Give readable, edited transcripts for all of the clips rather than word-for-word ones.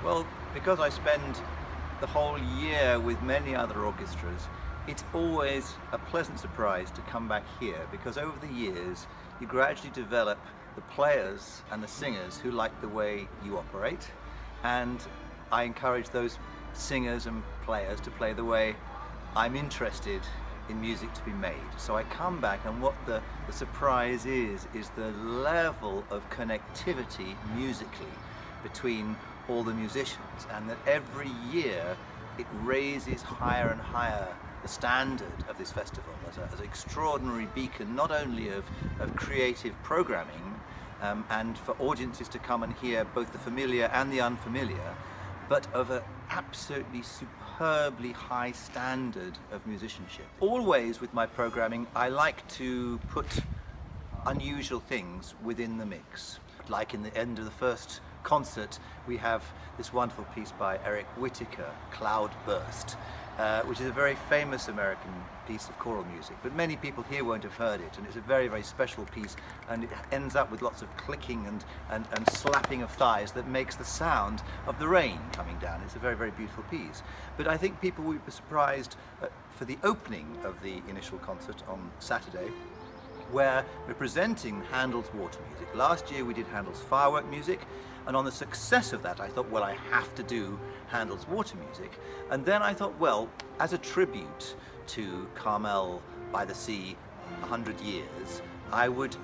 Well, because I spend the whole year with many other orchestras, it's always a pleasant surprise to come back here, because over the years you gradually develop the players and the singers who like the way you operate, and I encourage those singers and players to play the way I'm interested in music to be made. So I come back, and what the surprise is the level of connectivity musically between all the musicians, and that every year it raises higher and higher the standard of this festival as an extraordinary beacon, not only of creative programming and for audiences to come and hear both the familiar and the unfamiliar, but of an absolutely superbly high standard of musicianship. Always with my programming, I like to put unusual things within the mix. Like in the end of the first concert, we have this wonderful piece by Eric Whitacre, Cloudburst, which is a very famous American piece of choral music, but many people here won't have heard it, and it's a very, very special piece, and it ends up with lots of clicking and slapping of thighs that makes the sound of the rain coming down. It's a very, very beautiful piece. But I think people will be surprised for the opening of the initial concert on Saturday, where we're presenting Handel's water music. Last year we did Handel's firework music, and on the success of that I thought, well, I have to do Handel's water music. And then I thought, well, as a tribute to Carmel-by-the-sea, 100 years, I would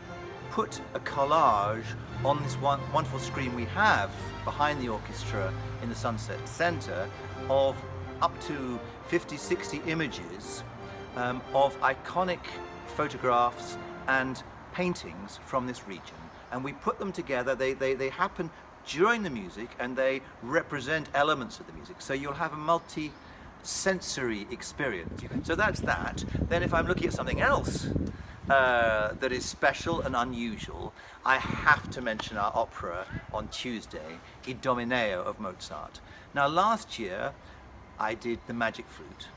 put a collage on this wonderful screen we have behind the orchestra in the Sunset Center of up to 50, 60 images of iconic photographs and paintings from this region, and we put them together. They happen during the music, and they represent elements of the music, so you'll have a multi-sensory experience. So that's that. Then if I'm looking at something else that is special and unusual, I have to mention our opera on Tuesday, Idomeneo of Mozart. Now last year I did The Magic Flute,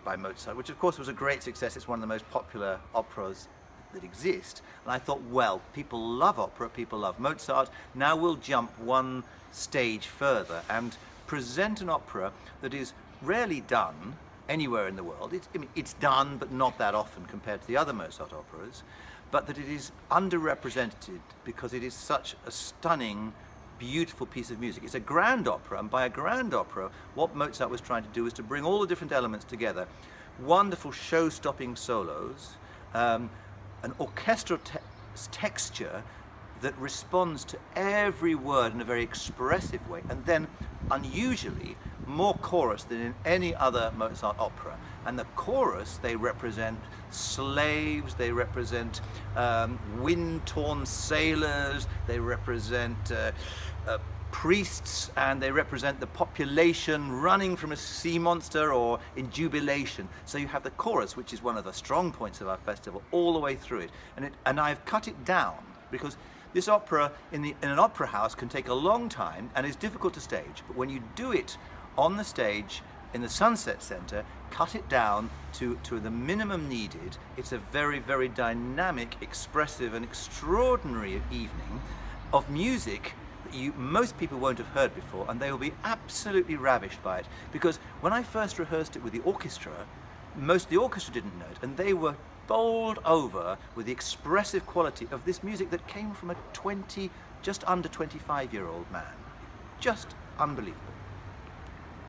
by Mozart, which of course was a great success. It's one of the most popular operas that exist. And I thought, well, people love opera, people love Mozart. Now we'll jump one stage further and present an opera that is rarely done anywhere in the world. It's done, but not that often compared to the other Mozart operas, but that it is underrepresented because it is such a stunning, beautiful piece of music. It's a grand opera, and by a grand opera, what Mozart was trying to do is to bring all the different elements together. Wonderful show-stopping solos, an orchestral texture that responds to every word in a very expressive way, and then, unusually, more chorus than in any other Mozart opera. And the chorus, they represent slaves, they represent wind-torn sailors, they represent priests, and they represent the population running from a sea monster or in jubilation. So you have the chorus, which is one of the strong points of our festival, all the way through it. And I've cut it down because this opera in an opera house can take a long time and is difficult to stage. But when you do it on the stage in the Sunset Center, cut it down to the minimum needed, it's a very, very dynamic, expressive, and extraordinary evening of music that most people won't have heard before, and they will be absolutely ravished by it. Because when I first rehearsed it with the orchestra, most of the orchestra didn't know it, and they were bowled over with the expressive quality of this music that came from a just under 25-year-old man. Just unbelievable.